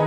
And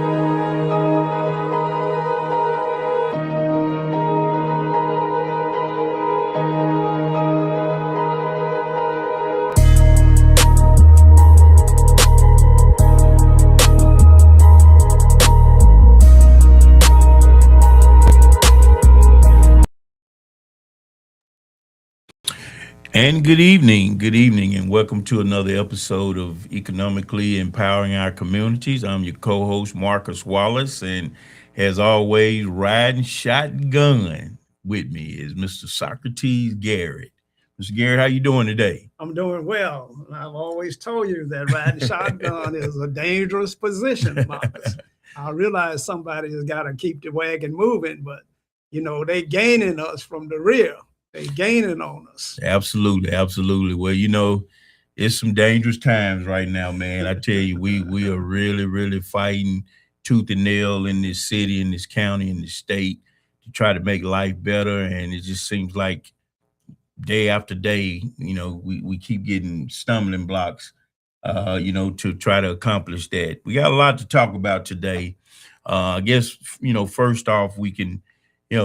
good evening, and welcome to another episode of Economically Empowering Our Communities. I'm your co-host Marcus Wallace, and as always, riding shotgun with me is Mr. Socrates Garrett. Mr. Garrett, how you doing today? I'm doing well. I've always told you that riding shotgun is a dangerous position, Marcus. I realize somebody has got to keep the wagon moving, but they gaining us from the rear. They gaining on us. Absolutely, absolutely. Well, it's some dangerous times right now, man. I tell you, we are really fighting tooth and nail in this city, in this county, in this state to try to make life better. And it just seems like day after day, we keep getting stumbling blocks, to try to accomplish that. We got a lot to talk about today. I guess, first off, we can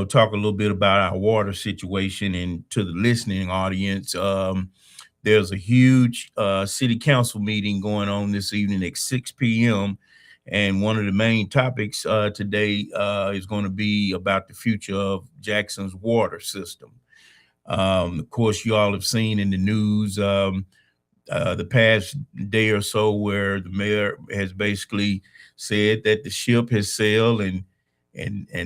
talk a little bit about our water situation. And to the listening audience, there's a huge city council meeting going on this evening at 6 p.m. And one of the main topics today is going to be about the future of Jackson's water system. Of course, you all have seen in the news the past day or so where the mayor has basically said that the ship has sailed and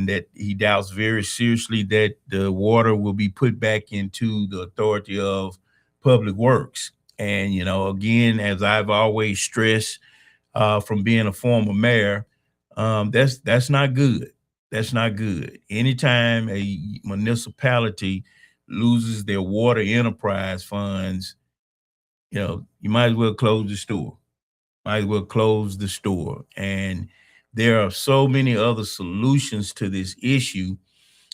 that he doubts very seriously that the water will be put back into the authority of public works. And, again, as I've always stressed from being a former mayor, that's not good. That's not good. Anytime a municipality loses their water enterprise funds, you might as well close the store. Might as well close the store. And there are so many other solutions to this issue.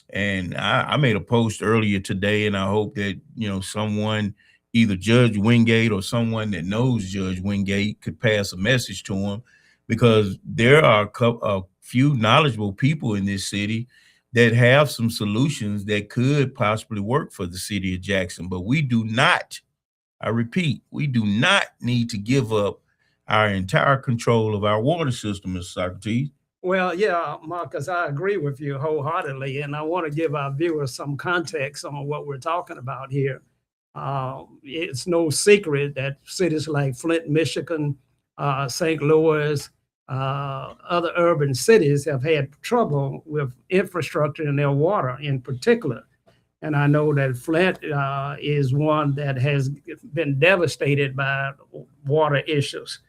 And I made a post earlier today, and I hope that, someone, either Judge Wingate or someone that knows Judge Wingate, could pass a message to him, because there are a few knowledgeable people in this city that have some solutions that could possibly work for the city of Jackson. But we do not, I repeat, we do not need to give up our entire control of our water system, Mr. Socrates. Well, yeah, Marcus, I agree with you wholeheartedly. And I want to give our viewers some context on what we're talking about here. It's no secret that cities like Flint, Michigan, St. Louis, other urban cities have had trouble with infrastructure and their water in particular. And I know that Flint is one that has been devastated by water issues.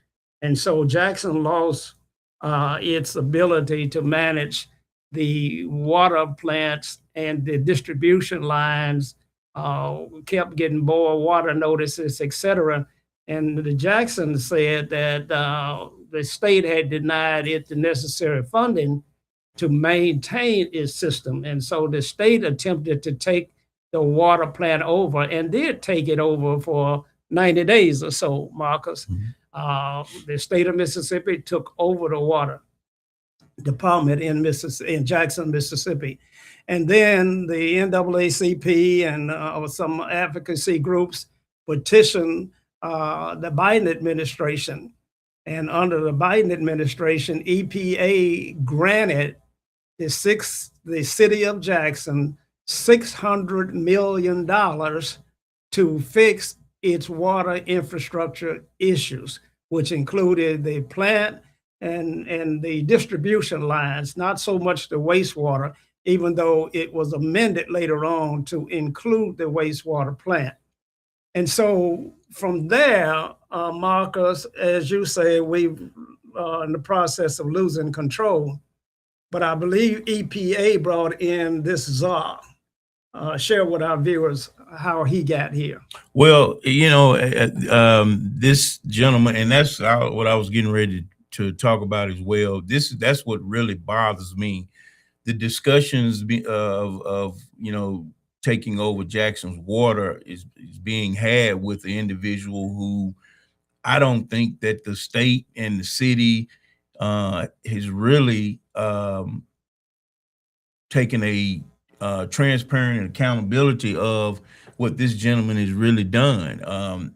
And so Jackson lost its ability to manage the water plants, and the distribution lines kept getting more water notices, et cetera. And the Jackson said that the state had denied it the necessary funding to maintain its system. And so the state attempted to take the water plant over, and did take it over for 90 days or so, Marcus. The state of Mississippi took over the water department in Jackson, Mississippi. And then the NAACP and some advocacy groups petitioned the Biden administration. And under the Biden administration, EPA granted the city of Jackson $600 million to fix its water infrastructure issues, which included the plant and the distribution lines, not so much the wastewater, even though it was amended later on to include the wastewater plant. And so from there, Marcus, as you say, we're in the process of losing control. But I believe EPA brought in this czar. Share with our viewers how he got here. Well, this gentleman, and that's what I was getting ready to talk about as well. That's what really bothers me. The discussions of taking over Jackson's water is being had with the individual who I don't think that the state and the city has really taken a transparent and accountability of what this gentleman has really done.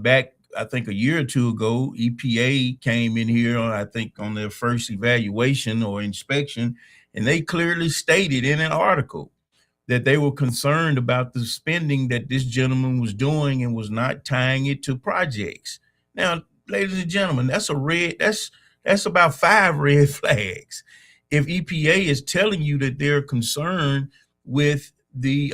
Back, I think a year or two ago, EPA came in here on, I think, on their first evaluation or inspection, and they clearly stated in an article that they were concerned about the spending that this gentleman was doing and was not tying it to projects. Now, ladies and gentlemen, that's about 5 red flags. If EPA is telling you that they're concerned with the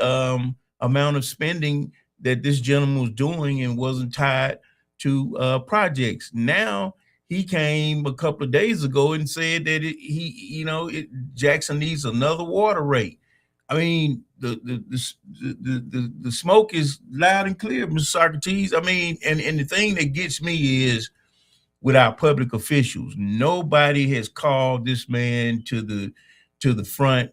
amount of spending that this gentleman was doing and wasn't tied to projects. Now he came a couple of days ago and said that Jackson needs another water rate. I mean, the smoke is loud and clear, Mr. Socrates. I mean, and the thing that gets me is with our public officials, nobody has called this man to the front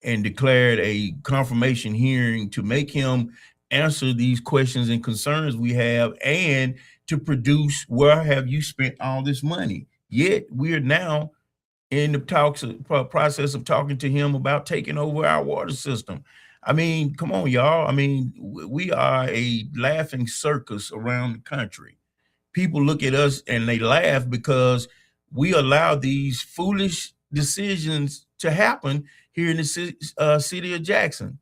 and declared a confirmation hearing to make him answer these questions and concerns we have, and to produce where have you spent all this money. Yet we are now in the process of talking to him about taking over our water system. I mean, come on, y'all. I mean, we are a laughing circus around the country. People look at us and they laugh because we allow these foolish decisions to happen here in the city of Jackson.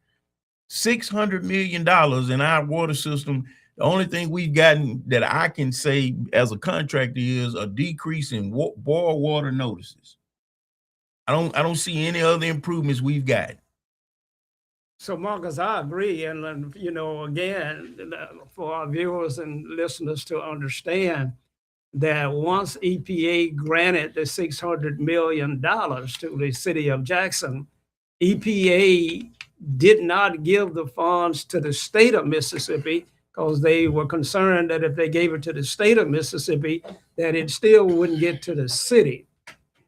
$600 million in our water system. The only thing we've gotten that I can say as a contractor is a decrease in boil water notices. I don't see any other improvements we've got. So, Marcus, I agree. And, again, for our viewers and listeners to understand that once EPA granted the $600 million to the city of Jackson, EPA did not give the funds to the state of Mississippi because they were concerned that if they gave it to the state of Mississippi, that it still wouldn't get to the city.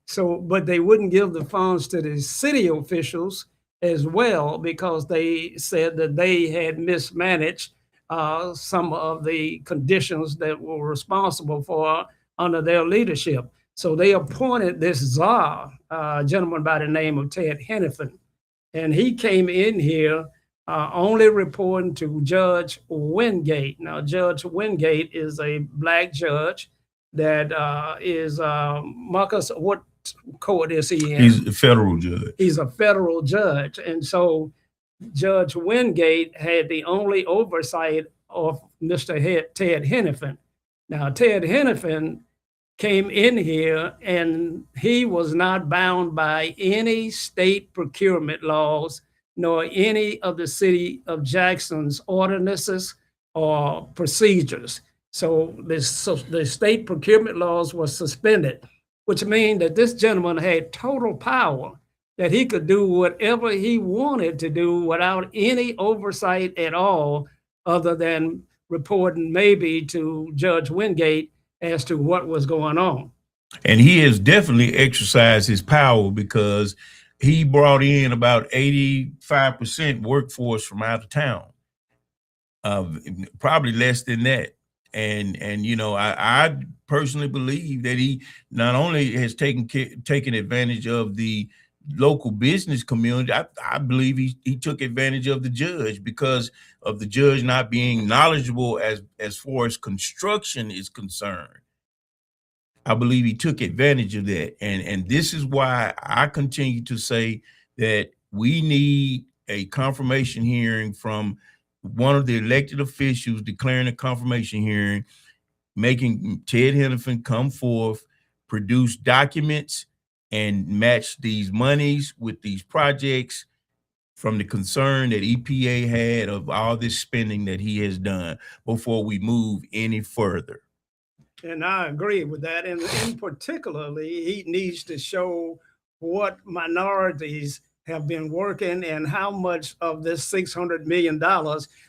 So, but they wouldn't give the funds to the city officials as well because they said that they had mismanaged some of the conditions that were responsible for under their leadership. So they appointed this czar, a gentleman by the name of Ted Hennepin, and he came in here only reporting to Judge Wingate. Now, Judge Wingate is a Black judge that is, Marcus, what court is he in? He's a federal judge. He's a federal judge. And so Judge Wingate had the only oversight of Mr. Ted Hennepin. Now, Ted Hennepin came in here and he was not bound by any state procurement laws, nor any of the city of Jackson's ordinances or procedures. So the state procurement laws were suspended, which means that this gentleman had total power, that he could do whatever he wanted to do without any oversight at all, other than reporting maybe to Judge Wingate as to what was going on. And he has definitely exercised his power because he brought in about 85% workforce from out of town, probably less than that. And I personally believe that he not only has taken advantage of the local business community, I believe he took advantage of the judge because of the judge not being knowledgeable as far as construction is concerned. I believe he took advantage of that. And this is why I continue to say that we need a confirmation hearing from one of the elected officials declaring a confirmation hearing, making Ted Hennepin come forth, produce documents, and match these monies with these projects from the concern that EPA had of all this spending that he has done before we move any further. And I agree with that. And in particularly, he needs to show what minorities have been working and how much of this $600 million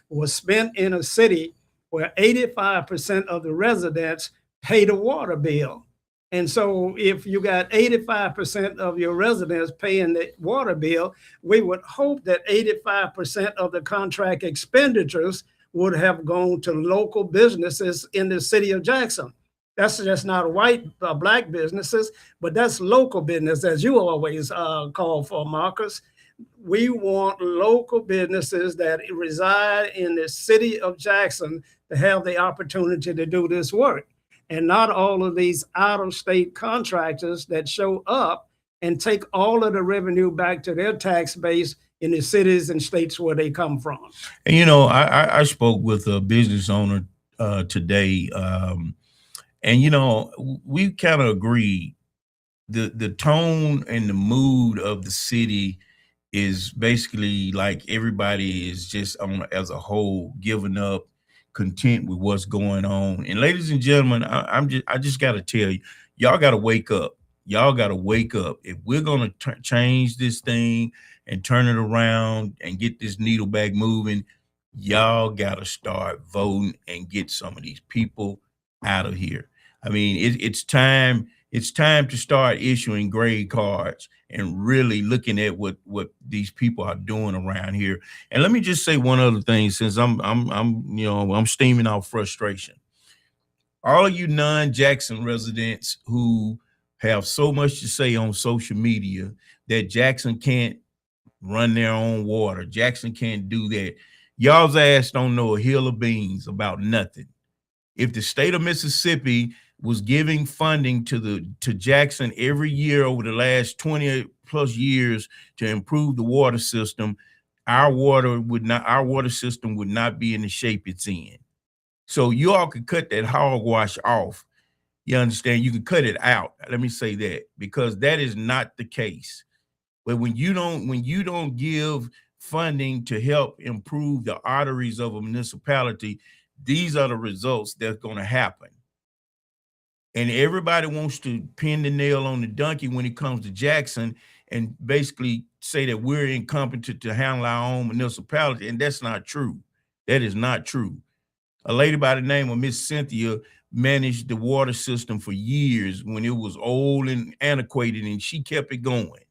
was spent in a city where 85% of the residents pay the water bill. And so if you got 85% of your residents paying the water bill, we would hope that 85% of the contract expenditures would have gone to local businesses in the city of Jackson. That's just not white, black businesses, but that's local business, as you always call for, Marcus. We want local businesses that reside in the city of Jackson to have the opportunity to do this work, and not all of these out-of-state contractors that show up and take all of the revenue back to their tax base in the cities and states where they come from. And I spoke with a business owner today, and we kind of agreed the tone and the mood of the city is basically like everybody is just on as a whole giving up, content with what's going on. And ladies and gentlemen, I just got to tell you, y'all got to wake up. Y'all got to wake up. If we're gonna change this thing and turn it around and get this needle back moving, y'all got to start voting and get some of these people out of here. I mean, it's time. It's time to start issuing grade cards and really looking at what these people are doing around here. And let me just say one other thing, since I'm steaming out frustration. All of you non-Jackson residents who have so much to say on social media that Jackson can't run their own water, Jackson can't do that. Y'all's ass don't know a hill of beans about nothing. If the state of Mississippi was giving funding to Jackson every year over the last 20 plus years to improve the water system, our water system would not be in the shape it's in. So you all could cut that hogwash off. You understand? You can cut it out. Let me say that, because that is not the case. But when you don't give funding to help improve the arteries of a municipality, these are the results that's going to happen. And everybody wants to pin the nail on the donkey when it comes to Jackson and basically say that we're incompetent to handle our own municipality. And that's not true. That is not true. A lady by the name of Miss Cynthia managed the water system for years when it was old and antiquated, and she kept it going.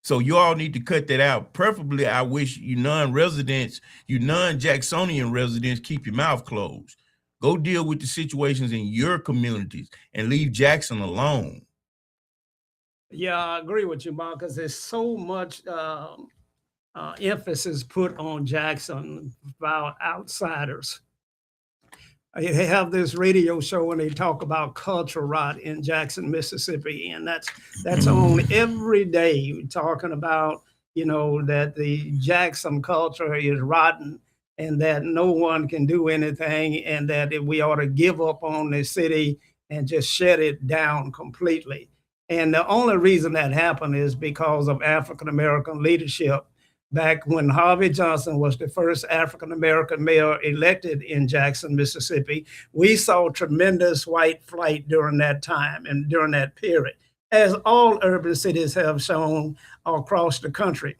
So you all need to cut that out. Preferably, I wish you non-residents, you non-Jacksonian residents, keep your mouth closed. Go deal with the situations in your communities and leave Jackson alone. Yeah, I agree with you, Marcus. There's so much emphasis put on Jackson by outsiders. They have this radio show and they talk about culture rot in Jackson, Mississippi, and that's on every day. We're talking about, that the Jackson culture is rotten and that no one can do anything, and that we ought to give up on the city and just shut it down completely. And the only reason that happened is because of African-American leadership. Back when Harvey Johnson was the first African-American mayor elected in Jackson, Mississippi, we saw tremendous white flight during that time and during that period, as all urban cities have shown across the country.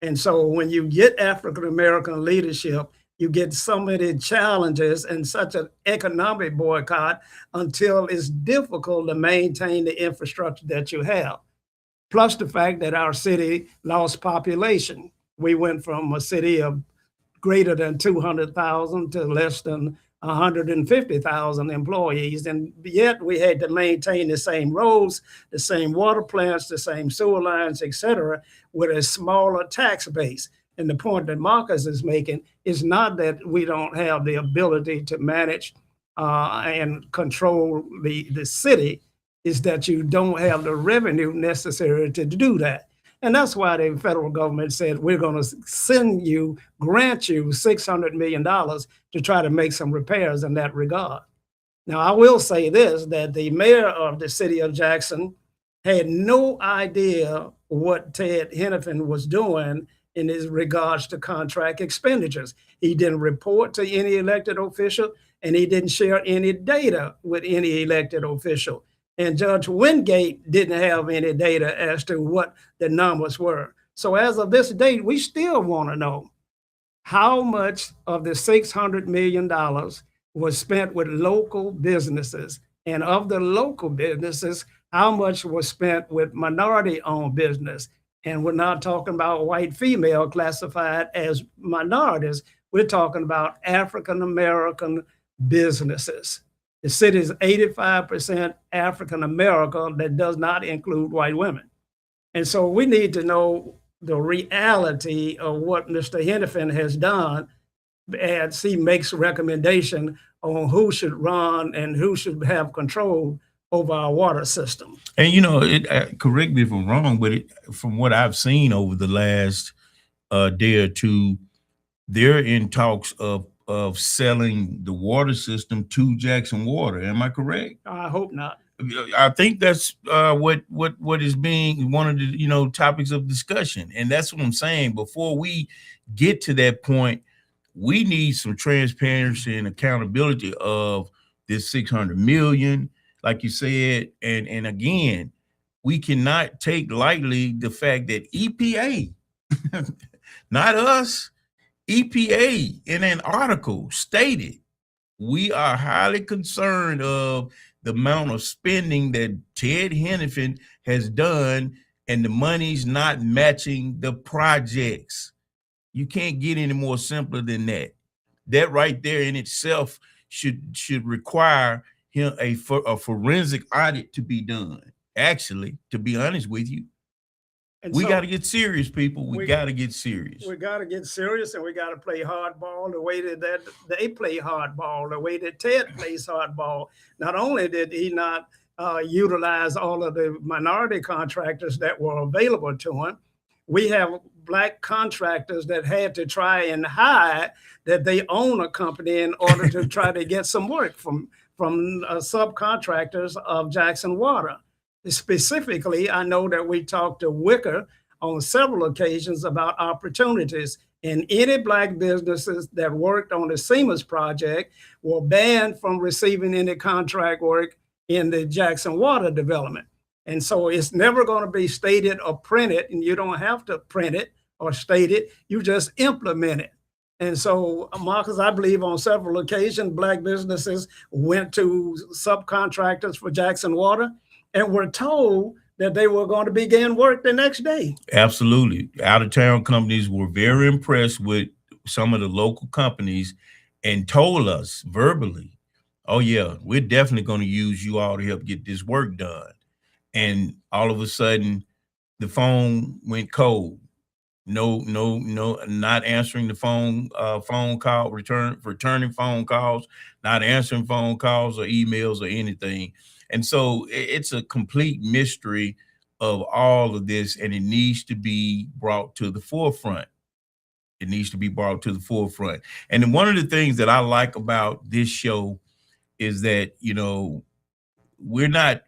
And so when you get African-American leadership, you get so many challenges and such an economic boycott until it's difficult to maintain the infrastructure that you have. Plus the fact that our city lost population. We went from a city of greater than 200,000 to less than 150,000 employees. And yet we had to maintain the same roads, the same water plants, the same sewer lines, et cetera, with a smaller tax base. And the point that Marcus is making is not that we don't have the ability to manage and control the city, is that you don't have the revenue necessary to do that. And that's why the federal government said, we're going to grant you $600 million to try to make some repairs in that regard. Now, I will say this, that the mayor of the city of Jackson had no idea what Ted Hennepin was doing in his regards to contract expenditures. He didn't report to any elected official, and he didn't share any data with any elected official. And Judge Wingate didn't have any data as to what the numbers were. So as of this date, we still want to know how much of the $600 million was spent with local businesses. And of the local businesses, how much was spent with minority-owned business. And we're not talking about white female classified as minorities. We're talking about African-American businesses. The city is 85% African American. That does not include white women. And so we need to know the reality of what Mr. Hennepin has done as he makes a recommendation on who should run and who should have control over our water system. And correct me if I'm wrong, but from what I've seen over the last day or two, they're in talks of selling the water system to Jackson Water. Am I correct? I hope not. I think that's what is being one of the topics of discussion, and that's what I'm saying. Before we get to that point, we need some transparency and accountability of this 600 million, like you said, and again, we cannot take lightly the fact that EPA, not us, EPA in an article stated we are highly concerned of the amount of spending that Ted Hennepin has done and the money's not matching the projects. You can't get any more simpler than that. That right there in itself should require him a forensic audit to be done. Actually, to be honest with you, we got to get serious, people. We got to get serious. We got to get serious, and we got to play hardball the way that they play hardball, the way that Ted plays hardball. Not only did he not utilize all of the minority contractors that were available to him, we have Black contractors that had to try and hide that they own a company in order to try to get some work from subcontractors of Jackson Water. Specifically, I know that we talked to Wicker on several occasions about opportunities, and any Black businesses that worked on the Siemens project were banned from receiving any contract work in the Jackson Water development. And so it's never going to be stated or printed, and you don't have to print it or state it, you just implement it. And so, Marcus, I believe on several occasions, Black businesses went to subcontractors for Jackson Water and were told that they were going to begin work the next day. Absolutely. Out-of-town companies were very impressed with some of the local companies and told us verbally, oh yeah, we're definitely going to use you all to help get this work done. And all of a sudden, the phone went cold. No, not answering the phone call, returning phone calls, not answering phone calls or emails or anything. And so it's a complete mystery of all of this, and it needs to be brought to the forefront. It needs to be brought to the forefront. And then one of the things that I like about this show is that, we're not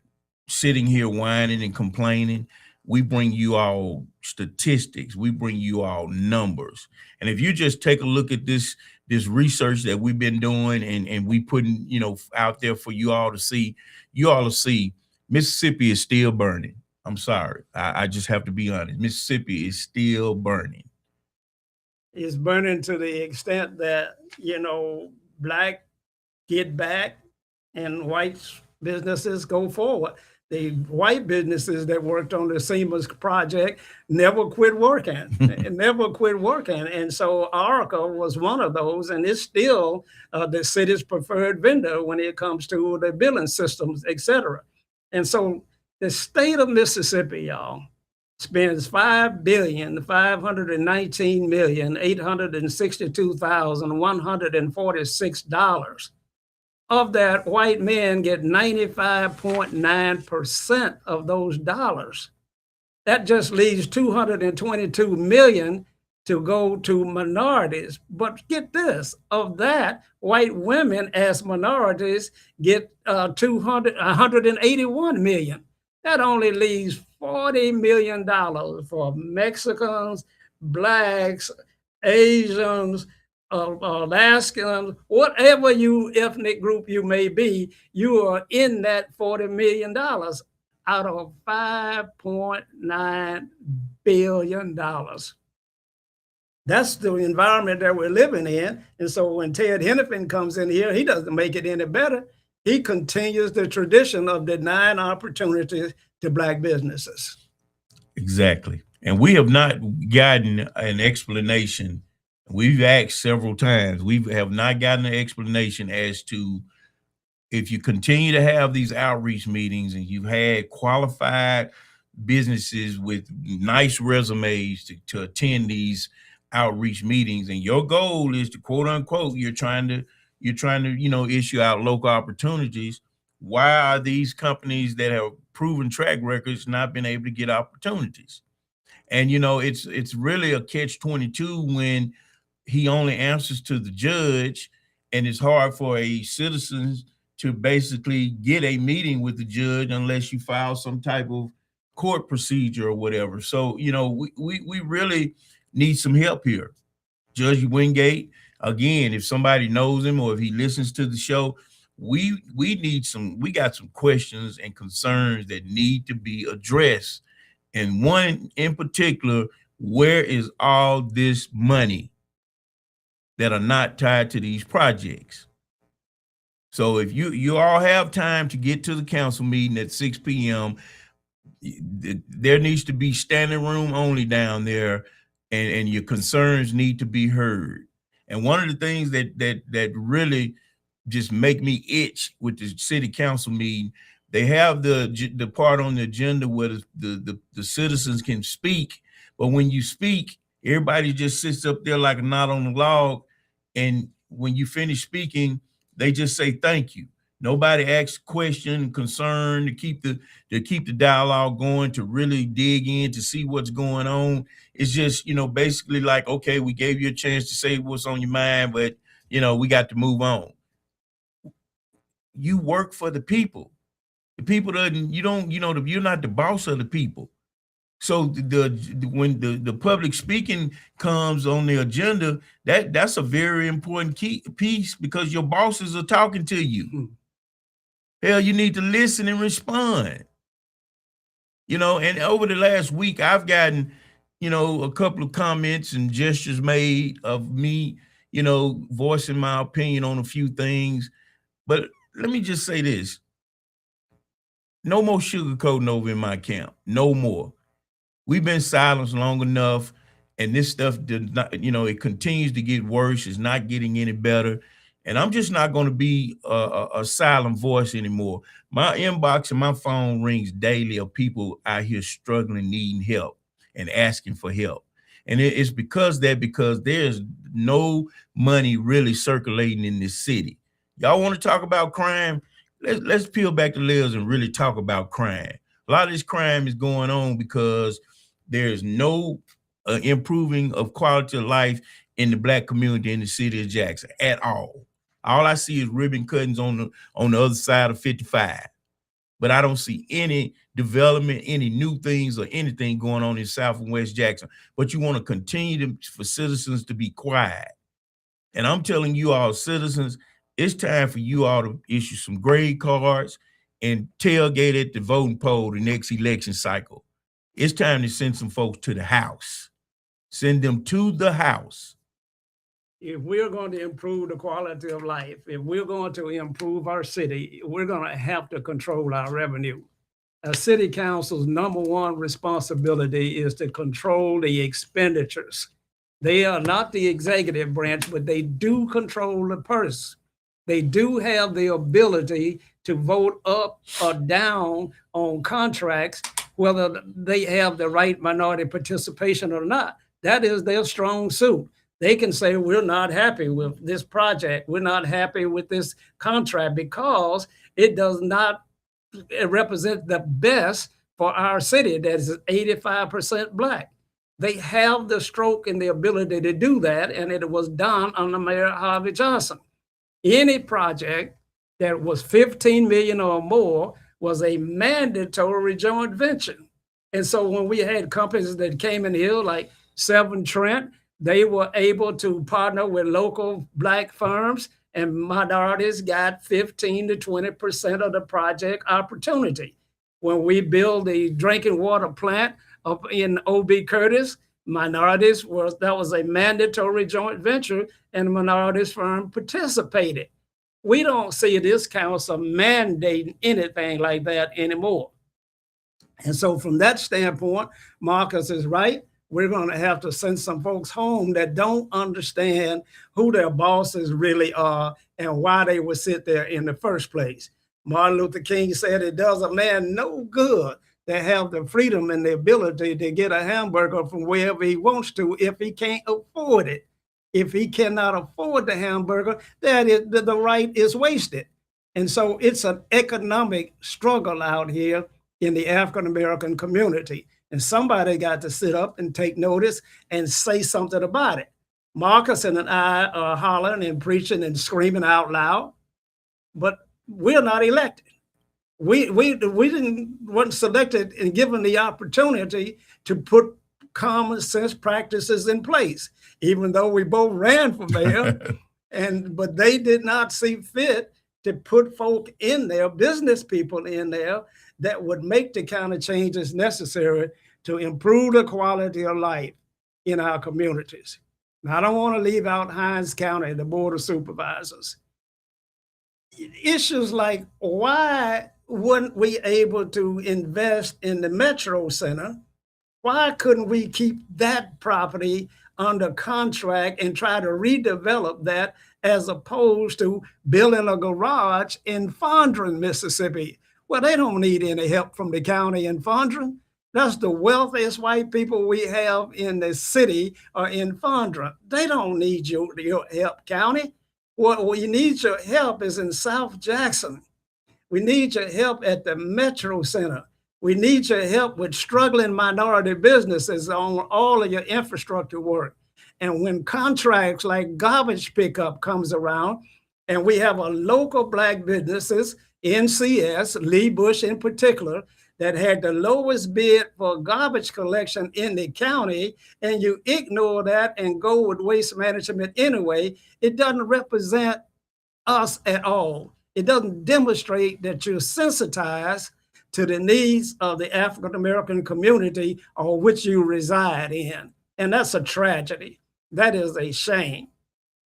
sitting here whining and complaining. We bring you all statistics. We bring you all numbers. And if you just take a look at this research that we've been doing and we putting, out there for you all to see, you all will see Mississippi is still burning. I'm sorry. I just have to be honest. Mississippi is still burning. It's burning to the extent that, Black get back and white businesses go forward. The white businesses that worked on the Siemens project never quit working, And so Oracle was one of those, and it's still the city's preferred vendor when it comes to the billing systems, et cetera. And so the state of Mississippi, y'all, spends $5,519,862,146. Of that, white men get 95.9% of those dollars. That just leaves $222 million to go to minorities. But get this, of that, white women as minorities get $181 million. That only leaves $40 million for Mexicans, Blacks, Asians, Alaskans, whatever you ethnic group you may be, you are in that $40 million out of $5.9 billion. That's the environment that we're living in. And so when Ted Hennepin comes in here, he doesn't make it any better. He continues the tradition of denying opportunities to Black businesses. Exactly. And we have not gotten an explanation. We've asked several times. We have not gotten an explanation as to if you continue to have these outreach meetings and you've had qualified businesses with nice resumes to attend these outreach meetings, and your goal is to quote unquote, you're trying to, issue out local opportunities, why are these companies that have proven track records not been able to get opportunities? And it's really a catch-22 when he only answers to the judge, and it's hard for a citizen to basically get a meeting with the judge unless you file some type of court procedure or whatever. So we really need some help here. Judge Wingate, again, if somebody knows him or if he listens to the show, we got some questions and concerns that need to be addressed. And one in particular, where is all this money that are not tied to these projects? So if you all have time to get to the council meeting at 6 p.m., there needs to be standing room only down there, and your concerns need to be heard. And one of the things that really just make me itch with the city council meeting, they have the part on the agenda where the citizens can speak, but when you speak, everybody just sits up there like a knot on the log, and when you finish speaking, they just say thank you. Nobody asks question, concern to keep the dialogue going, to really dig in to see what's going on. It's just, basically like, okay, we gave you a chance to say what's on your mind, but we got to move on. You work for the people. The people you're not the boss of the people. So when the public speaking comes on the agenda, that's a very important key piece, because your bosses are talking to you. Hell, you need to listen and respond. And over the last week, I've gotten, a couple of comments and gestures made of me, voicing my opinion on a few things. But let me just say this. No more sugarcoating over in my camp. No more. We've been silenced long enough, and this stuff does not, it continues to get worse. It's not getting any better. And I'm just not going to be a silent voice anymore. My inbox and my phone rings daily of people out here struggling, needing help, and asking for help. And it's because there's no money really circulating in this city. Y'all want to talk about crime? Let's peel back the layers and really talk about crime. A lot of this crime is going on because there's no improving of quality of life in the Black community in the city of Jackson at all. All I see is ribbon cuttings on the other side of 55. But I don't see any development, any new things or anything going on in South and West Jackson. But you want to continue for citizens to be quiet. And I'm telling you all, citizens, it's time for you all to issue some grade cards and tailgate at the voting poll the next election cycle. It's time to send some folks to the house. Send them to the house. If we're going to improve the quality of life, if we're going to improve our city, we're going to have to control our revenue. A city council's number one responsibility is to control the expenditures. They are not the executive branch, but they do control the purse. They do have the ability to vote up or down on contracts, whether they have the right minority participation or not. That is their strong suit. They can say, we're not happy with this project. We're not happy with this contract because it does not represent the best for our city that is 85% Black. They have the stroke and the ability to do that, and it was done under Mayor Harvey Johnson. Any project that was 15 million or more was a mandatory joint venture. And so when we had companies that came in here like Severn Trent, they were able to partner with local Black firms, and minorities got 15 to 20% of the project opportunity. When we built the drinking water plant up in O.B. Curtis, that was a mandatory joint venture, and the minorities firm participated. We don't see this council mandating anything like that anymore. And so from that standpoint, Marcus is right. we're going to have to send some folks home that don't understand who their bosses really are and why they would sit there in the first place. Martin Luther King said it does a man no good to have the freedom and the ability to get a hamburger from wherever he wants to if he can't afford it. If he cannot afford the hamburger, the right is wasted. And so it's an economic struggle out here in the African-American community. And somebody got to sit up and take notice and say something about it. Marcus and I are hollering and preaching and screaming out loud, but we're not elected. We weren't selected and given the opportunity to put common sense practices in place, even though we both ran for mayor. But they did not see fit to put folk in there, business people in there, that would make the kind of changes necessary to improve the quality of life in our communities. Now, I don't want to leave out Hinds County, the Board of Supervisors. Issues like, why weren't we able to invest in the Metro Center? Why couldn't we keep that property under contract and try to redevelop that as opposed to building a garage in Fondren, Mississippi? Well, they don't need any help from the county in Fondren. That's the wealthiest white people we have in the city or in Fondren. They don't need your help, county. What we need your help is in South Jackson. We need your help at the Metro Center. We need your help with struggling minority businesses on all of your infrastructure work. And when contracts like garbage pickup comes around, and we have a local Black businesses, NCS, Lee Bush in particular, that had the lowest bid for garbage collection in the county, and you ignore that and go with waste management anyway, it doesn't represent us at all. It doesn't demonstrate that you're sensitized to the needs of the African-American community or which you reside in. And that's a tragedy. That is a shame.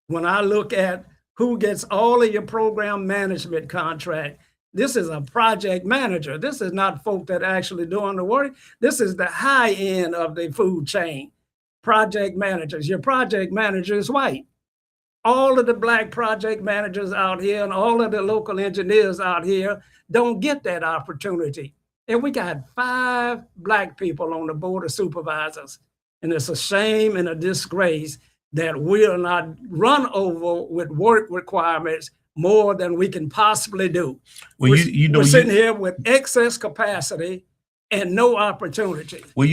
When I look at who gets all of your program management contract, this is a project manager. This is not folk that are actually doing the work. This is the high end of the food chain. Project managers. Your project manager is white. All of the Black project managers out here and all of the local engineers out here don't get that opportunity. And we got 5 Black people on the Board of Supervisors. And it's a shame and a disgrace that we are not run over with work requirements more than we can possibly do. Well, we're sitting here with excess capacity and no opportunity. Well,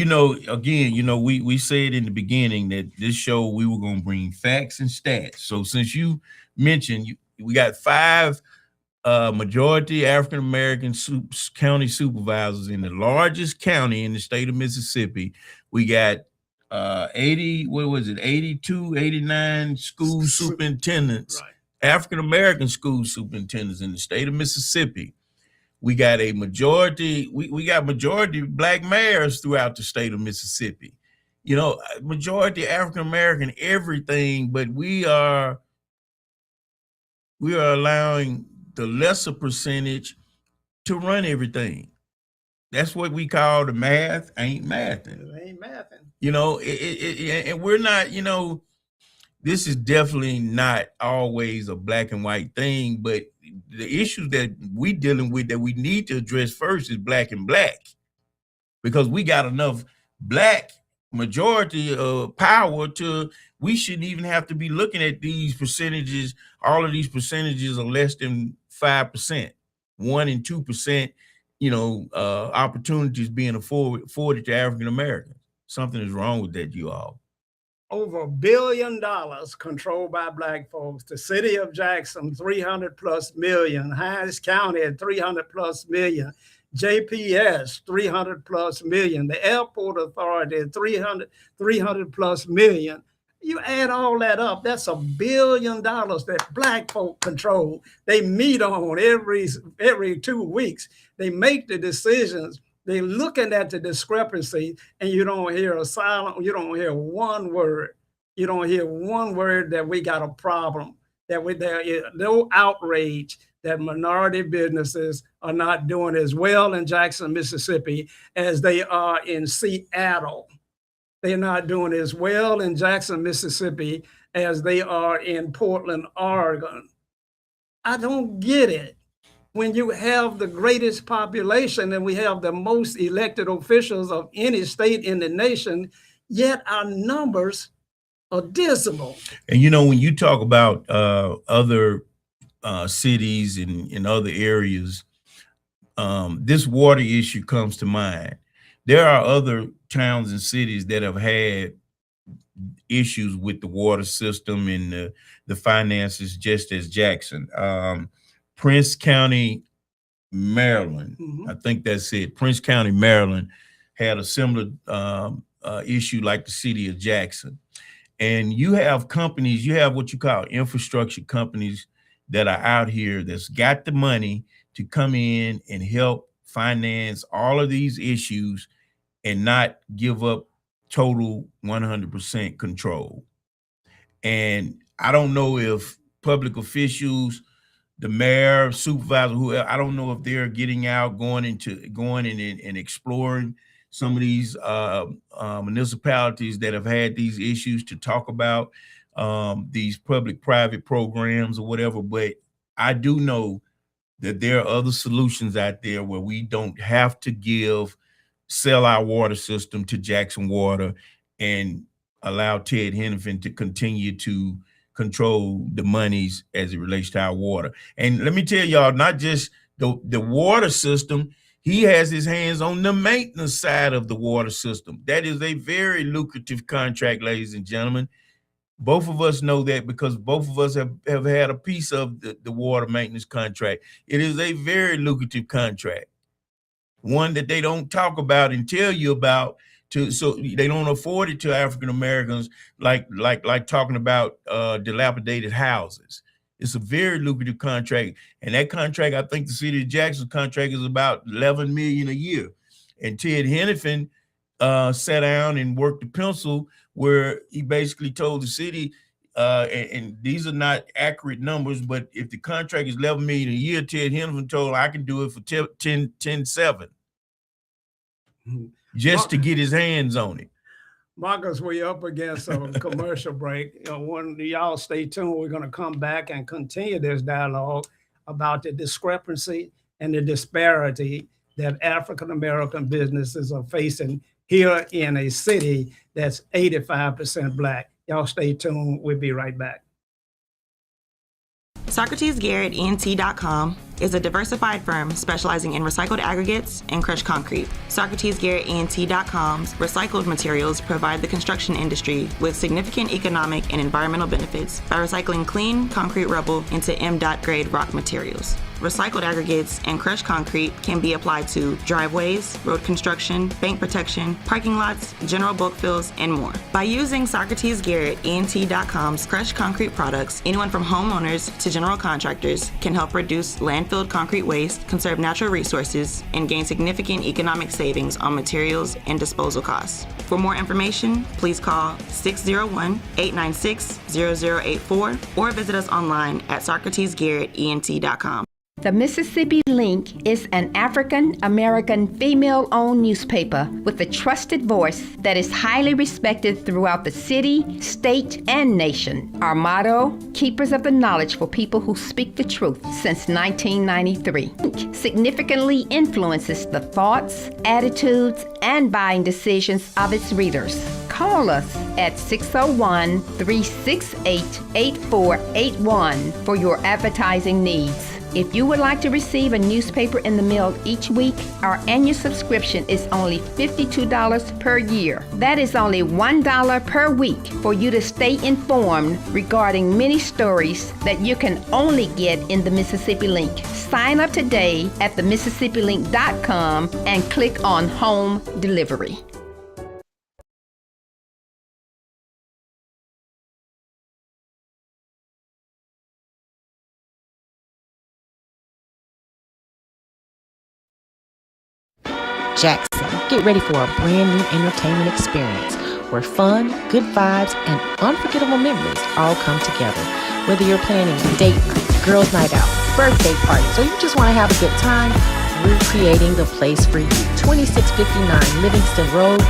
again, we said in the beginning that this show, we were going to bring facts and stats. So since you mentioned, we got 5 majority African-American county supervisors in the largest county in the state of Mississippi. We got 82, 89 school superintendents, right. African-American school superintendents in the state of Mississippi. We got a majority, we got majority Black mayors throughout the state of Mississippi. Majority African-American everything, but we are allowing the lesser percentage to run everything. That's what we call the math ain't mathing. It ain't mathing. And we're not, this is definitely not always a black and white thing, but the issues that we dealing with that we need to address first is black and black, because we got enough Black majority of power we shouldn't even have to be looking at these percentages. All of these percentages are less than 5%, 1% and 2%, opportunities being afforded to African Americans. Something is wrong with that, you all. Over $1 billion controlled by Black folks. The city of Jackson, 300+ million. Hinds County at 300+ million. JPS, 300+ million. The airport authority, 300+ million. You add all that up, that's $1 billion that Black folk control. They meet on every 2 weeks. They make the decisions. They're looking at the discrepancy, and you don't hear you don't hear one word. You don't hear one word that we got a problem, that there is no outrage that minority businesses are not doing as well in Jackson, Mississippi as they are in Seattle. They're not doing as well in Jackson, Mississippi as they are in Portland, Oregon. I don't get it. When you have the greatest population and we have the most elected officials of any state in the nation, yet our numbers are dismal. And when you talk about other cities and in other areas, this water issue comes to mind. There are other towns and cities that have had issues with the water system and the finances, just as Jackson. Prince County, Maryland, I think that's it. Prince County, Maryland had a similar issue like the city of Jackson. And you have companies, you have what you call infrastructure companies that are out here that's got the money to come in and help finance all of these issues and not give up total 100% control. And I don't know if public officials, the mayor, supervisor, whoever, I don't know if they're getting out, going and exploring some of these municipalities that have had these issues to talk about these public-private programs or whatever. But I do know that there are other solutions out there where we don't have to sell our water system to Jackson Water and allow Ted Hennepin to continue to control the monies as it relates to our water. And let me tell y'all, not just the water system, he has his hands on the maintenance side of the water system. That is a very lucrative contract, ladies and gentlemen. Both of us know that because both of us have had a piece of the water maintenance contract. It is a very lucrative contract, one that they don't talk about and tell you about, so they don't afford it to African Americans, like talking about dilapidated houses. It's a very lucrative contract, and that contract, I think the city of Jackson contract is about $11 million a year. And Ted Hennepin sat down and worked the pencil where he basically told the city, and these are not accurate numbers, but if the contract is $11 million a year, Ted Hennepin told I can do it for 10.7. Just to get his hands on it. Marcus, we're up against a commercial break. When y'all stay tuned, we're going to come back and continue this dialogue about the discrepancy and the disparity that African American businesses are facing here in a city that's 85% Black. Y'all stay tuned. We'll be right back. Socrates Garrett ENT.com is a diversified firm specializing in recycled aggregates and crushed concrete. Socrates Garrett ENT.com's recycled materials provide the construction industry with significant economic and environmental benefits by recycling clean concrete rubble into M.Dot grade rock materials. Recycled aggregates and crushed concrete can be applied to driveways, road construction, bank protection, parking lots, general bulk fills, and more. By using Socrates Garrett ENT.com's crushed concrete products, anyone from homeowners to general contractors can help reduce landfilled concrete waste, conserve natural resources, and gain significant economic savings on materials and disposal costs. For more information, please call 601-896-0084 or visit us online at SocratesGarrettENT.com. The Mississippi Link is an African-American female-owned newspaper with a trusted voice that is highly respected throughout the city, state, and nation. Our motto, keepers of the knowledge for people who speak the truth, since 1993. Link significantly influences the thoughts, attitudes, and buying decisions of its readers. Call us at 601-368-8481 for your advertising needs. If you would like to receive a newspaper in the mail each week, our annual subscription is only $52 per year. That is only $1 per week for you to stay informed regarding many stories that you can only get in the Mississippi Link. Sign up today at themississippilink.com and click on Home Delivery. Jackson, get ready for a brand new entertainment experience where fun, good vibes, and unforgettable memories all come together. Whether you're planning a date night, girls' night out, birthday parties, or you just want to have a good time, we're creating the place for you. 2659 Livingston Road,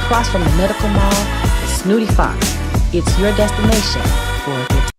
across from the Medical Mall, the Snooty Fox. It's your destination for a good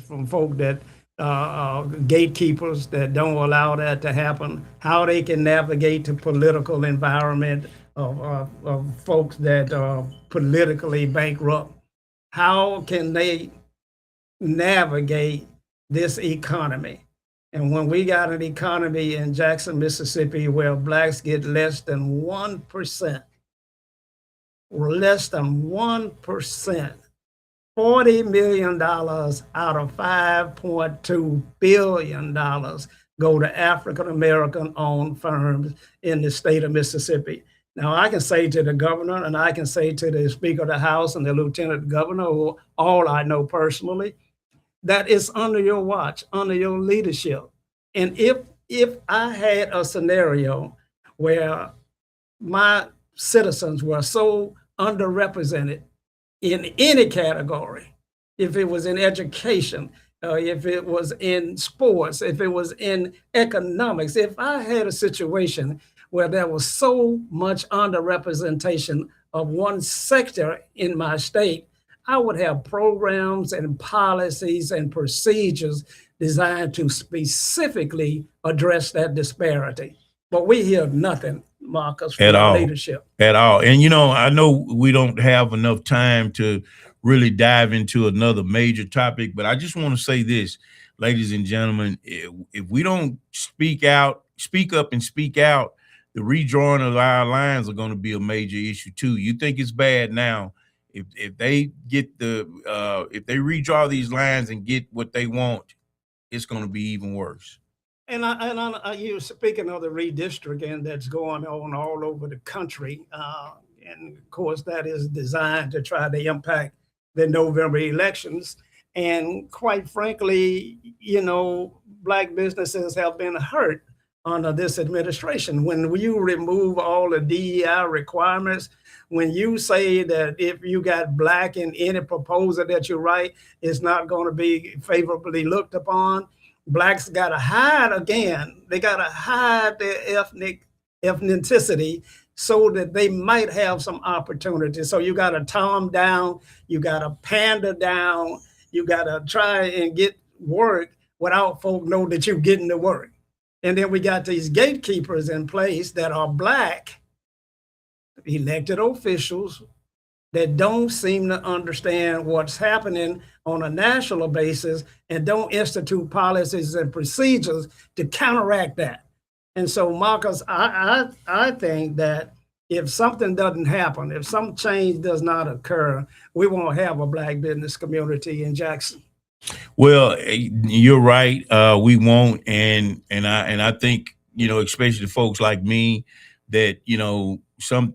from folk that gatekeepers that don't allow that to happen, how they can navigate the political environment of folks that are politically bankrupt. How can they navigate this economy? And when we got an economy in Jackson, Mississippi, where blacks get less than 1%, $40 million out of $5.2 billion go to African-American owned firms in the state of Mississippi. Now, I can say to the governor, and I can say to the Speaker of the House and the Lieutenant Governor, who all I know personally, that it's under your watch, under your leadership. And if I had a scenario where my citizens were so underrepresented in any category, if it was in education, if it was in sports, if it was in economics, if I had a situation where there was so much underrepresentation of one sector in my state, I would have programs and policies and procedures designed to specifically address that disparity. But we hear nothing, Marcus, from our leadership. At all. And, I know we don't have enough time to really dive into another major topic, but I just want to say this, ladies and gentlemen, if we don't speak up and speak out, the redrawing of our lines are going to be a major issue too. You think it's bad now. If they get if they redraw these lines and get what they want, it's going to be even worse. And you're speaking of the redistricting that's going on all over the country. And of course, that is designed to try to impact the November elections. And quite frankly, Black businesses have been hurt under this administration. When you remove all the DEI requirements, when you say that if you got Black in any proposal that you write, it's not going to be favorably looked upon. Blacks got to hide again. They got to hide their ethnicity so that they might have some opportunity. So you got to tom down, you got to pander down, you got to try and get work without folk know that you're getting the work. And then we got these gatekeepers in place that are Black elected officials that don't seem to understand what's happening on a national basis and don't institute policies and procedures to counteract that. And so, Marcus, I think that if something doesn't happen, if some change does not occur, we won't have a Black business community in Jackson. Well, you're right. We won't, and I think especially folks like me that some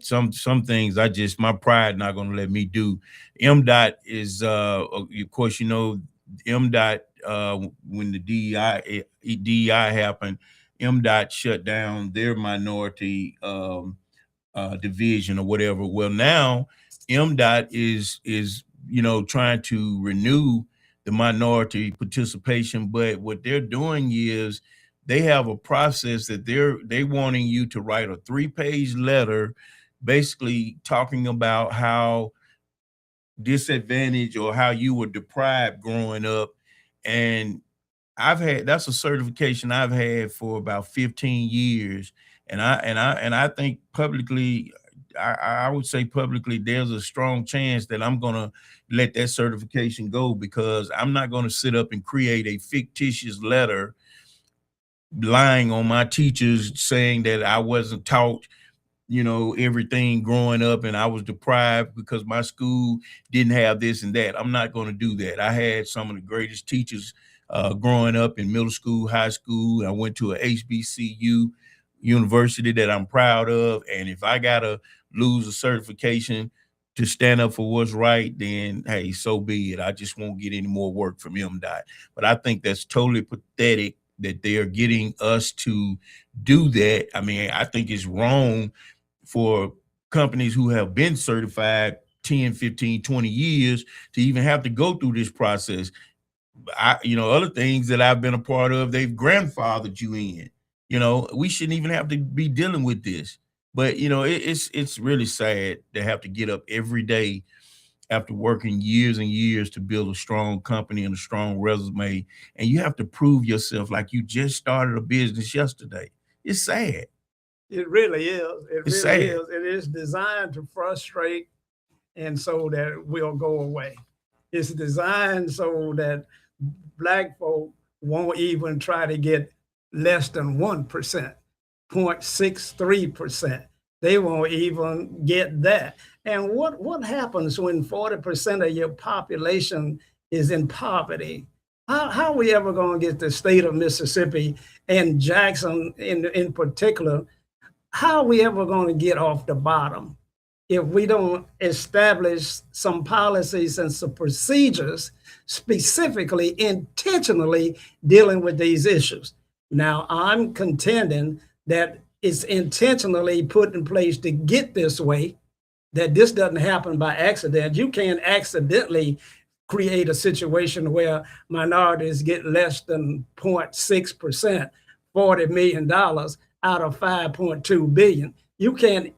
things my pride not going to let me do. MDOT is of course MDOT when the DEI happened, MDOT shut down their minority division or whatever. Well, now MDOT is trying to renew the minority participation, but what they're doing is they have a process that they wanting you to write a 3-page letter, basically talking about how disadvantaged or how you were deprived growing up. And that's a certification I've had for about 15 years. And I think publicly, I would say publicly, there's a strong chance that I'm going to let that certification go, because I'm not going to sit up and create a fictitious letter lying on my teachers saying that I wasn't taught, everything growing up and I was deprived because my school didn't have this and that. I'm not going to do that. I had some of the greatest teachers growing up in middle school, high school. I went to a HBCU university that I'm proud of. And if I got to lose a certification to stand up for what's right, then hey, so be it. I just won't get any more work from MDOT. But I think that's totally pathetic that they are getting us to do that. I mean, I think it's wrong for companies who have been certified 10, 15, 20 years to even have to go through this process. Other things that I've been a part of, they've grandfathered you in. We shouldn't even have to be dealing with this. But, it's really sad to have to get up every day after working years and years to build a strong company and a strong resume, and you have to prove yourself like you just started a business yesterday. It's sad. It really is. It It's really sad. is. It is designed to frustrate and so that it will go away. It's designed so that Black folk won't even try to get less than 1%, 0.63%. They won't even get that. And what happens when 40% of your population is in poverty? How are we ever going to get the state of Mississippi and Jackson in particular? How are we ever going to get off the bottom if we don't establish some policies and some procedures specifically, intentionally dealing with these issues? Now, I'm contending that it's intentionally put in place to get this way, that this doesn't happen by accident. You can't accidentally create a situation where minorities get less than 0.6%, $40 million out of 5.2 billion. You can't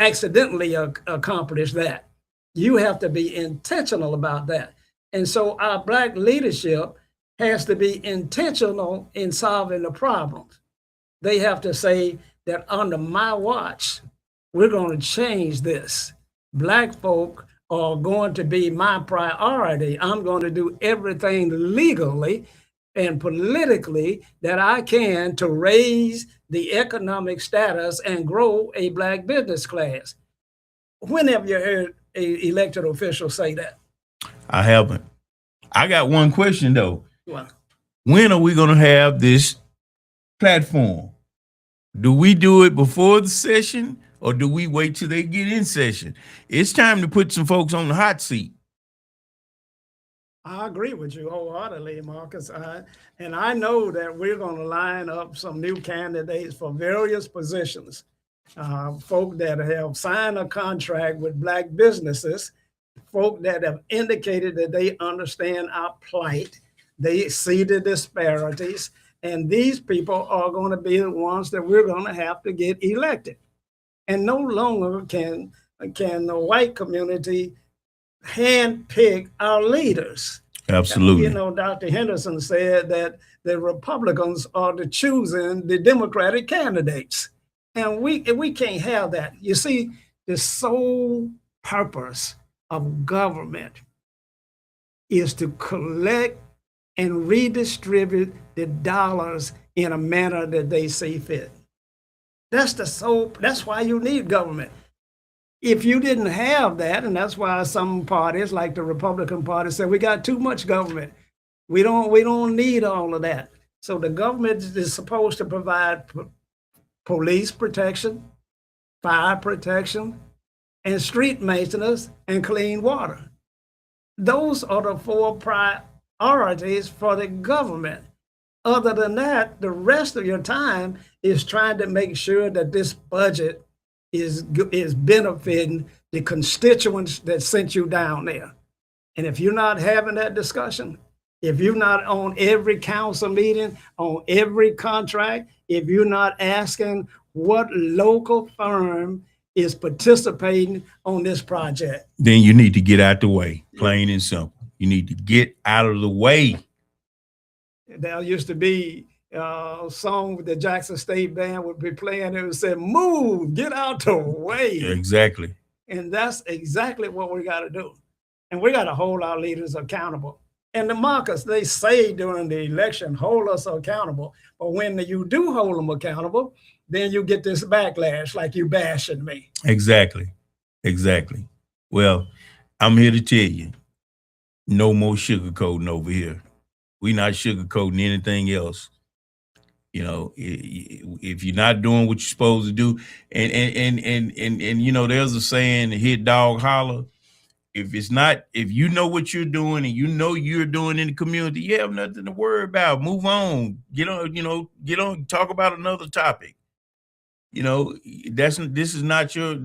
accidentally accomplish that. You have to be intentional about that. And so our Black leadership has to be intentional in solving the problems. They have to say that under my watch, we're going to change this. Black folk are going to be my priority. I'm going to do everything legally and politically that I can to raise the economic status and grow a Black business class. When have you heard an elected official say that? I haven't. I got one question though. Well, When are we going to have this platform? Do we do it before the session or do we wait till they get in session? It's time to put some folks on the hot seat. I agree with you wholeheartedly, Marcus. And I know that we're going to line up some new candidates for various positions. Folk that have signed a contract with Black businesses, folk that have indicated that they understand our plight, they see the disparities, and these people are going to be the ones that we're going to have to get elected. And no longer can the white community handpick our leaders. Absolutely. You know, Dr. Henderson said that the Republicans are choosing the Democratic candidates. And we can't have that. You see, the sole purpose of government is to collect and redistribute the dollars in a manner that they see fit. That's why you need government. If you didn't have that, and that's why some parties like the Republican Party said we got too much government. We don't need all of that. So the government is supposed to provide police protection, fire protection, and street maintenance and clean water. Those are the 4 priorities for the government. Other than that, the rest of your time is trying to make sure that this budget is benefiting the constituents that sent you down there. And if you're not having that discussion, if you're not on every council meeting, on every contract, if you're not asking what local firm is participating on this project, then you need to get out the way, plain and simple. You need to get out of the way. There used to be a song the Jackson State Band would be playing. It would say, "Move, get out the way." Exactly. And that's exactly what we got to do. And we got to hold our leaders accountable. And the Marcus, they say during the election, hold us accountable. But when you do hold them accountable, then you get this backlash like you bashing me. Exactly. Exactly. Well, I'm here to tell you, no more sugarcoating over here. We're not sugarcoating anything else. You know, if you're not doing what you're supposed to do, and you know, there's a saying, hit dog holler. If you know what you're doing and you know you're doing in the community, you have nothing to worry about. Move on. Get on, talk about another topic. You know, this is not your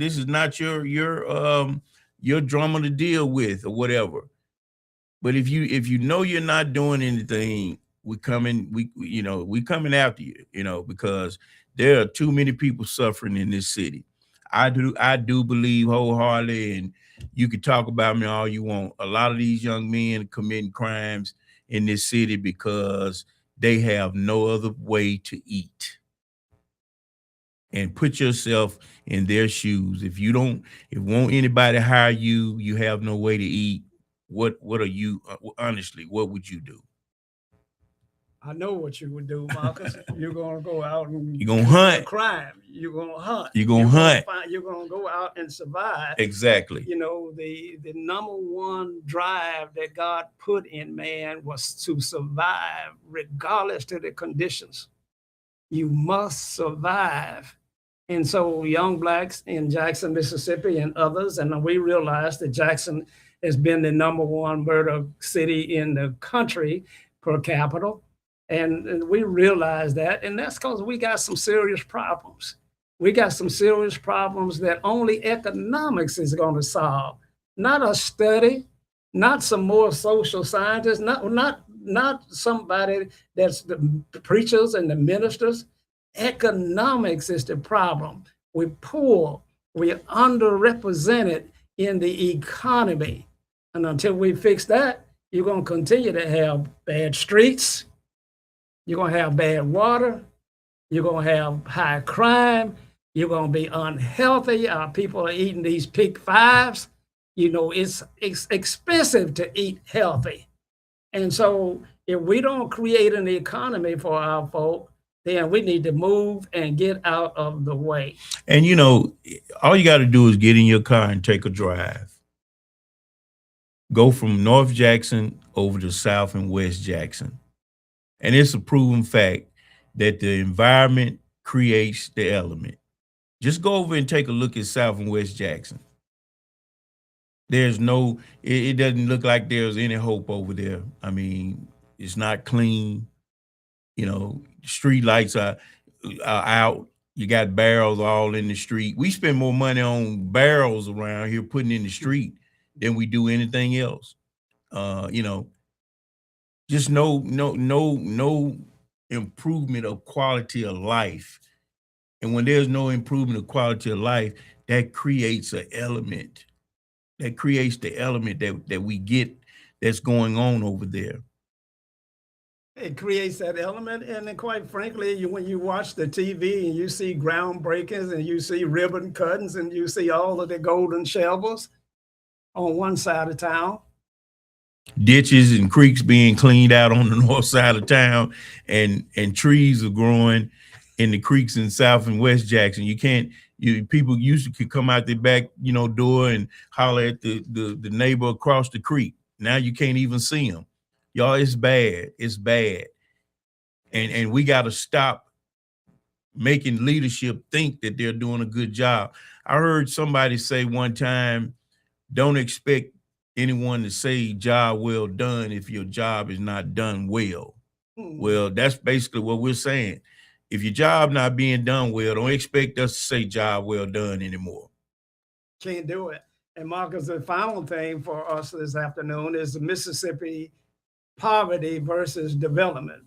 drama to deal with or whatever. But if you know you're not doing anything, we coming after you, because there are too many people suffering in this city. I do believe wholeheartedly, you could talk about me all you want. A lot of these young men are committing crimes in this city because they have no other way to eat. And put yourself in their shoes. If won't anybody hire you, you have no way to eat. What are you, honestly, what would you do? I know what you would do, Marcus. You're gonna go out and you're gonna hunt crime. You're gonna hunt. You're gonna hunt. You're gonna go out and survive. Exactly. You know, the number one drive that God put in man was to survive, regardless to the conditions. You must survive. And so young blacks in Jackson, Mississippi, and others, and we realized that Jackson has been the number one murder city in the country per capita. And we realize that, and that's because we got some serious problems. We got some serious problems that only economics is going to solve. Not a study, not some more social scientists, not somebody that's the preachers and the ministers. Economics is the problem. We're poor. We're underrepresented in the economy. And until we fix that, you're going to continue to have bad streets. You're going to have bad water. You're going to have high crime. You're going to be unhealthy. People are eating these Peak Fives. You know, it's expensive to eat healthy. And so if we don't create an economy for our folk, then we need to move and get out of the way. And, you know, all you got to do is get in your car and take a drive. Go from North Jackson over to South and West Jackson. And it's a proven fact that the environment creates the element. Just go over and take a look at South and West Jackson. There's no, it doesn't look like there's any hope over there. I mean, it's not clean. You know, street lights are out. You got barrels all in the street. We spend more money on barrels around here putting in the street than we do anything else. You know, just no improvement of quality of life. And when there's no improvement of quality of life, that creates an element. That creates the element that we get that's going on over there. It creates that element. And then quite frankly, when you watch the TV and you see groundbreakers and you see ribbon cuttings and you see all of the golden shovels on one side of town. Ditches and creeks being cleaned out on the north side of town, and trees are growing in the creeks in South and West Jackson. People used to come out their back, door and holler at the neighbor across the creek. Now you can't even see them. Y'all, it's bad. It's bad. And we got to stop making leadership think that they're doing a good job. I heard somebody say one time, don't expect anyone to say job well done if your job is not done well. Well, that's basically what we're saying. If your job not being done well, don't expect us to say job well done anymore. Can't do it. And Marcus, the final thing for us this afternoon is the Mississippi poverty versus development,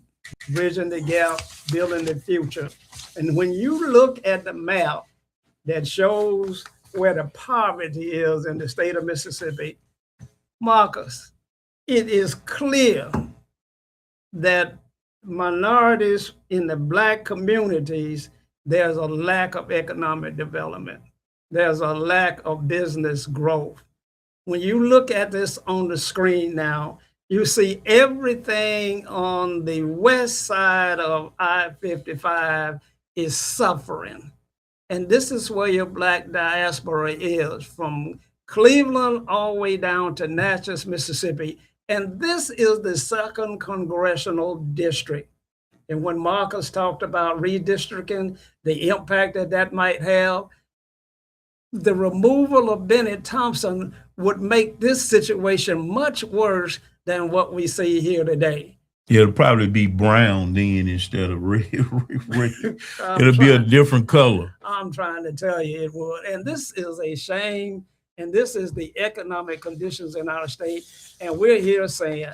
bridging the gap, building the future. And when you look at the map that shows where the poverty is in the state of Mississippi, Marcus, it is clear that minorities in the Black communities, there's a lack of economic development. There's a lack of business growth. When you look at this on the screen now, you see everything on the west side of I-55 is suffering. And this is where your Black diaspora is, from Cleveland all the way down to Natchez, Mississippi. And this is the 2nd Congressional District. And when Marcus talked about redistricting, the impact that might have, the removal of Bennett Thompson would make this situation much worse than what we see here today. It'll probably be brown then instead of red. It'll be a different color. I'm trying to tell you it would. And this is a shame. And this is the economic conditions in our state. And we're here saying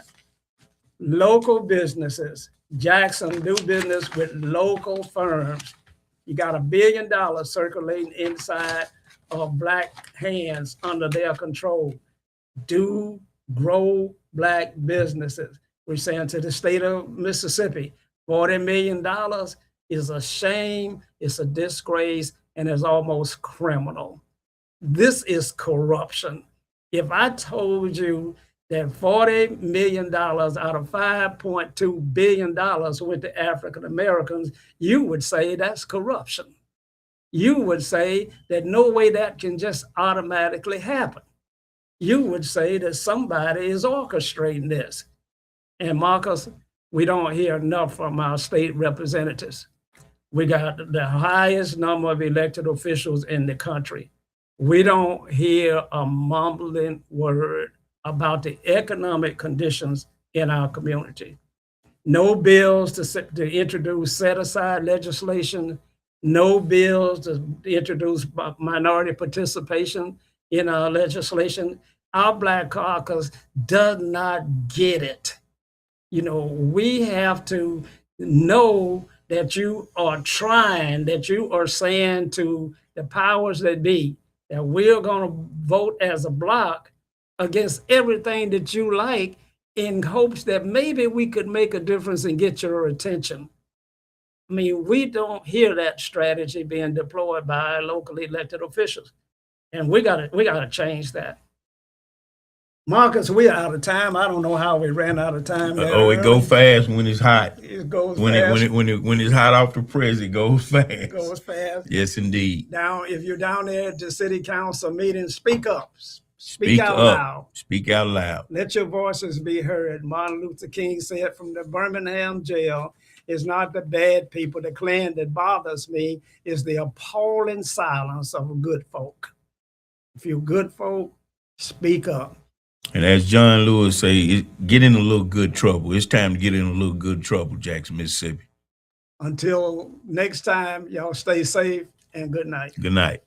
local businesses, Jackson, do business with local firms. You got $1 billion circulating inside of black hands under their control. Do grow black businesses. We're saying to the state of Mississippi, $40 million is a shame, it's a disgrace, and it's almost criminal. This is corruption. If I told you that $40 million out of $5.2 billion went to African Americans, you would say that's corruption. You would say that no way that can just automatically happen. You would say that somebody is orchestrating this. And Marcus, we don't hear enough from our state representatives. We got the highest number of elected officials in the country. We don't hear a mumbling word about the economic conditions in our community. No bills to introduce set-aside legislation, no bills to introduce minority participation in our legislation. Our Black caucus does not get it. You know, we have to know that you are trying, that you are saying to the powers that be, that we're going to vote as a bloc against everything that you like in hopes that maybe we could make a difference and get your attention. I mean, we don't hear that strategy being deployed by locally elected officials. And we gotta change that. Marcus, we're out of time. I don't know how we ran out of time. It goes fast when it's hot. It goes when fast. When it's hot off the press, it goes fast. It goes fast. Yes, indeed. Now, if you're down there at the city council meeting, speak up. Speak out loud. Speak out loud. Let your voices be heard. Martin Luther King said from the Birmingham jail, it's not the bad people, the clan that bothers me is the appalling silence of good folk. If you're good folk, speak up. And as John Lewis say, get in a little good trouble. It's time to get in a little good trouble, Jackson, Mississippi. Until next time, y'all stay safe and good night. Good night.